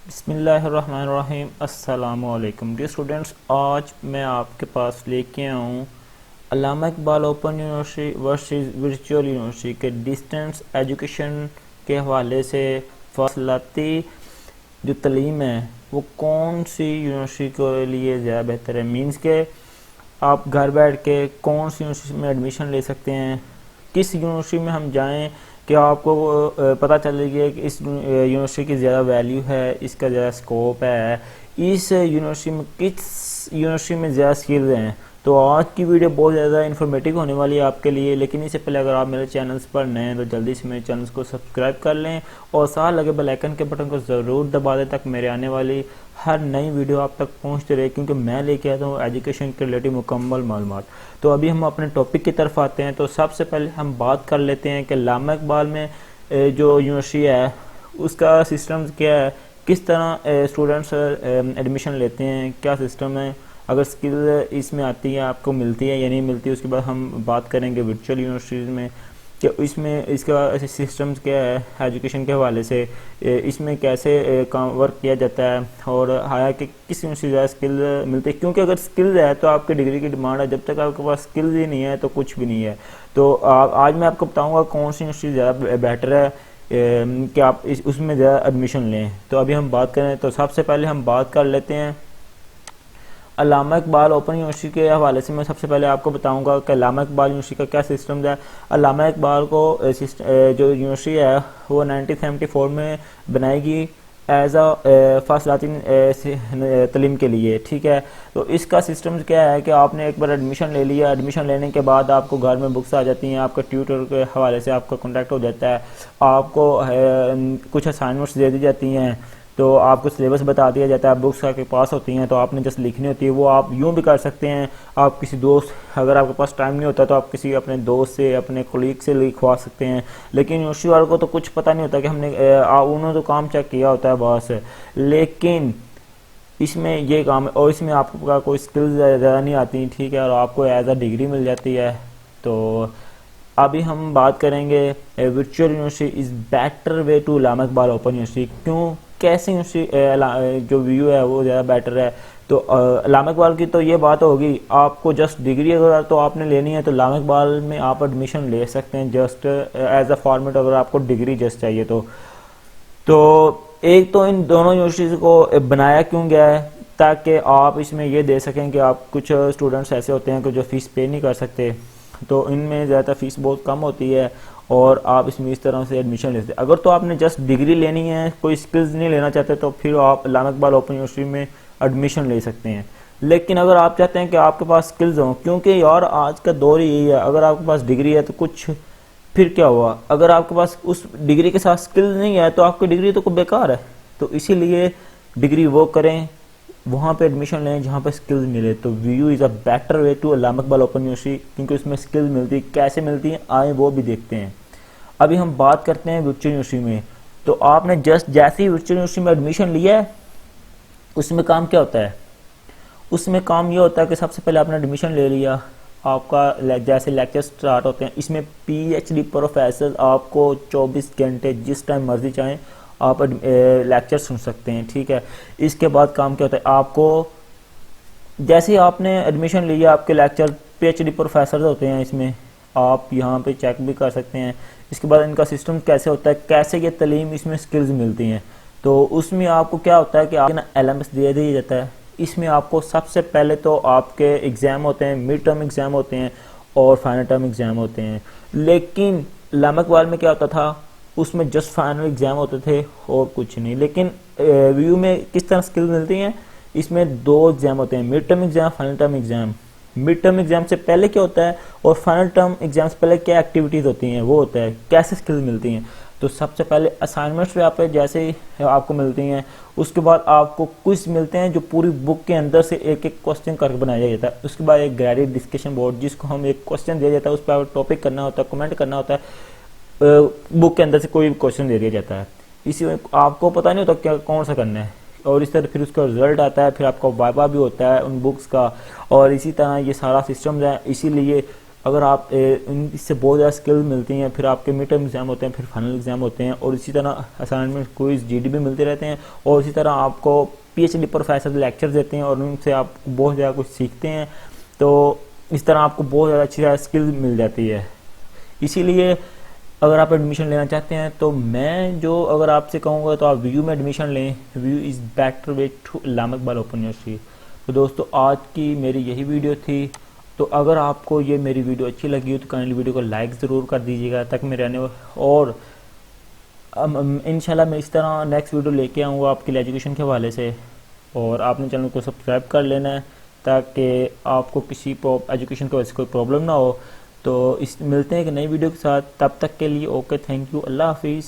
बिस्मिल्लाहिर्रहमानिर्रहीम। अस्सलामुअलैकुम dear students, आज मैं आपके पास लेके आया हूँ Allama Iqbal open university versus virtual university के डिस्टेंस एजुकेशन के हवाले से फासलाती जो तलीम है वो कौन सी यूनिवर्सिटी के लिए ज़्यादा बेहतर है। मीन्स के आप घर बैठ के कौन सी यूनिवर्सिटी में एडमिशन ले सकते हैं, किस यूनिवर्सिटी में हम जाएं कि आपको पता चलेगा कि इस यूनिवर्सिटी की ज़्यादा वैल्यू है, इसका ज़्यादा स्कोप है, इस यूनिवर्सिटी में किस यूनिवर्सिटी में ज़्यादा स्किल्स हैं। तो आज की वीडियो बहुत ज़्यादा इन्फॉर्मेटिव होने वाली है आपके लिए। लेकिन इससे पहले अगर आप मेरे चैनल्स पर नए हैं तो जल्दी से मेरे चैनल्स को सब्सक्राइब कर लें और साथ लगे बेल आइकन के बटन को ज़रूर दबा दें ताकि मेरे आने वाली हर नई वीडियो आप तक पहुंचते रहे, क्योंकि मैं लेके आता हूँ एजुकेशन के रिलेटेड मुकम्मल मालूमात। तो अभी हम अपने टॉपिक की तरफ आते हैं। तो सबसे पहले हम बात कर लेते हैं कि अल्लामा इकबाल में जो यूनिवर्सिटी है उसका सिस्टम क्या है, किस तरह स्टूडेंट्स एडमिशन लेते हैं, क्या सिस्टम है, अगर स्किल इसमें आती है आपको मिलती है या नहीं मिलती। उसके बाद हम बात करेंगे वर्चुअल यूनिवर्सिटीज़ में कि इसमें इसका सिस्टम क्या है एजुकेशन के हवाले से, इसमें कैसे काम वर्क किया जाता है और हाया कि किस यूनिवर्सिटी ज़्यादा स्किल मिलते हैं। क्योंकि अगर स्किल्स है तो आपकी डिग्री की डिमांड है, जब तक आपके पास स्किल्स ही नहीं है तो कुछ भी नहीं है। तो आज मैं आपको बताऊंगा कौन सी यूनिवर्सिटी ज़्यादा बेटर है कि आप उसमें ज़्यादा एडमिशन लें। तो अभी हम बात करें तो सबसे पहले हम बात कर लेते हैं अल्लामा इकबाल ओपन यूनिवर्सिटी के हवाले से। मैं सबसे पहले आपको बताऊंगा कि अल्लामा इकबाल यूनिवर्सिटी का क्या सिस्टम है। अल्लामा इकबाल को जो यूनिवर्सिटी है वो 1974 में बनाएगी एज अ फासलाती तलीम के लिए, ठीक है। तो इसका सिस्टम क्या है कि आपने एक बार एडमिशन ले लिया, एडमिशन लेने के बाद आपको घर में बुक्स आ जाती हैं, आपका ट्यूटर के हवाले से आपका कॉन्टैक्ट हो जाता है, आपको कुछ असाइनमेंट्स दे दी जाती हैं, तो आपको सिलेबस बता दिया जाता है, बुक्स आपके पास होती हैं तो आपने जस्ट लिखनी होती है। वो आप यूँ भी कर सकते हैं, आप किसी दोस्त, अगर आपके पास टाइम नहीं होता तो आप किसी अपने दोस्त से, अपने कोलीग से लिखवा सकते हैं। लेकिन यूनिवर्सिटी वालों को तो कुछ पता नहीं होता कि हमने उन्होंने तो काम चेक किया होता है बस। लेकिन इसमें ये काम है और इसमें आपका कोई स्किल्स ज़्यादा नहीं आती, ठीक है, और आपको एज अ डिग्री मिल जाती है। तो अभी हम बात करेंगे virtual university is better way to Allama Iqbal open university. क्यों, कैसे यूनिवर्सिटी जो व्यू है वो ज़्यादा बेटर है। तो अल्लामा इकबाल की तो ये बात होगी, आपको जस्ट डिग्री अगर तो आपने लेनी है तो अल्लामा इकबाल में आप एडमिशन ले सकते हैं जस्ट एज अ फॉर्मेट, अगर आपको डिग्री जस्ट चाहिए तो एक तो इन दोनों यूनिवर्सिटीज़ को बनाया क्यों गया है ताकि आप इसमें ये दे सकें कि आप कुछ स्टूडेंट्स ऐसे होते हैं कि जो फ़ीस पे नहीं कर सकते, तो इनमें ज़्यादा फ़ीस बहुत कम होती है और आप इसमें इस तरह से एडमिशन लेते हैं। अगर तो आपने जस्ट डिग्री लेनी है, कोई स्किल्स नहीं लेना चाहते, तो फिर आप अल्लामा इकबाल ओपन यूनिवर्सिटी में एडमिशन ले सकते हैं। लेकिन अगर आप चाहते हैं कि आपके पास स्किल्स हों, क्योंकि यार आज का दौर यही है, अगर आपके पास डिग्री है तो कुछ, फिर क्या हुआ, अगर आपके पास उस डिग्री के साथ स्किल्स नहीं है तो आपकी डिग्री तो बेकार है। तो इसीलिए डिग्री वो करें, वहाँ पे एडमिशन लें जहाँ पे स्किल्स मिले। तो VU is a better way to Allama Iqbal open university, क्योंकि उसमें स्किल्स मिलती है। कैसे मिलती हैं आए वो भी देखते हैं। अभी हम बात करते हैं वर्चुअल यूनिवर्सिटी में। तो आपने जस्ट जैसे ही वर्चुअल यूनिवर्सिटी में एडमिशन लिया है, उसमें काम क्या होता है, उसमें काम ये होता है कि सबसे पहले आपने एडमिशन ले लिया, आपका जैसे लेक्चर स्टार्ट होते हैं, इसमें पीएचडी प्रोफेसर आपको 24 घंटे जिस टाइम मर्जी चाहें आप लेक्चर सुन सकते हैं, ठीक है। इसके बाद काम क्या होता है, आपको जैसे ही आपने एडमिशन लिया आपके लेक्चर पीएचडी प्रोफेसर होते हैं, इसमें आप यहाँ पे चेक भी कर सकते हैं। इसके बाद इनका सिस्टम कैसे होता है, कैसे ये तालीम इसमें स्किल्स मिलती हैं। तो उसमें आपको क्या होता है कि आपके ना एलएमएस दे दिया जाता है। इसमें आपको सबसे पहले तो आपके एग्ज़ाम होते हैं, मिड टर्म एग्ज़ाम होते हैं और फाइनल टर्म एग्ज़ाम होते हैं। लेकिन अल्लामा इकबाल में क्या होता था, उसमें जस्ट फाइनल एग्ज़ाम होते थे और कुछ नहीं। लेकिन व्यू में किस तरह स्किल्स मिलती हैं, इसमें 2 एग्ज़ाम होते हैं, mid term exam, final term exam. Mid term exam से पहले क्या होता है और फाइनल टर्म एग्ज़ाम से पहले क्या एक्टिविटीज़ होती हैं, वो होता है कैसे स्किल्स मिलती हैं। तो सबसे पहले असाइनमेंट्स पे आप जैसे ही आपको मिलती हैं, उसके बाद आपको क्विज मिलते हैं जो पूरी बुक के अंदर से एक एक क्वेश्चन करके बनाया जाता है। उसके बाद एक ग्रेडेड डिस्कशन बोर्ड जिसको हम एक क्वेश्चन दिया जाता है, उस पर टॉपिक करना होता है, कमेंट करना होता है, बुक के अंदर से कोई भी क्वेश्चन दे दिया जाता है। इसी में आपको पता नहीं होता क्या कौन सा करना है और इस तरह फिर उसका रिजल्ट आता है, फिर आपका वाइवा भी होता है उन बुक्स का। और इसी तरह ये सारा सिस्टम है। इसीलिए अगर आप इससे बहुत ज़्यादा स्किल्स मिलती हैं, फिर आपके मिड टर्म एग्ज़ाम होते हैं, फिर फाइनल एग्ज़ाम होते हैं, और इसी तरह असाइनमेंट क्विज जीडी भी मिलते रहते हैं, और इसी तरह आपको पीएचडी प्रोफेसर लेक्चर देते हैं और उनसे आप बहुत ज़्यादा कुछ सीखते हैं। तो इस तरह आपको बहुत ज़्यादा अच्छी स्किल मिल जाती है। इसीलिए अगर आप एडमिशन लेना चाहते हैं तो मैं जो अगर आपसे कहूँगा तो आप व्यू में एडमिशन लें। VU is better way to Allama Iqbal open university. तो दोस्तों आज की मेरी यही वीडियो थी। तो अगर आपको ये मेरी वीडियो अच्छी लगी हो तो काइंडली वीडियो को लाइक ज़रूर कर दीजिएगा, ताकि मेरे आने और इंशाल्लाह मैं इस तरह नेक्स्ट वीडियो लेके आऊँगा आपके लिए एजुकेशन के हवाले से। और आपने चैनल को सब्सक्राइब कर लेना है ताकि आपको किसी एजुकेशन की वजह से कोई प्रॉब्लम ना हो। तो मिलते हैं एक नई वीडियो के साथ, तब तक के लिए ओके, थैंक यू, अल्लाह हाफिज़।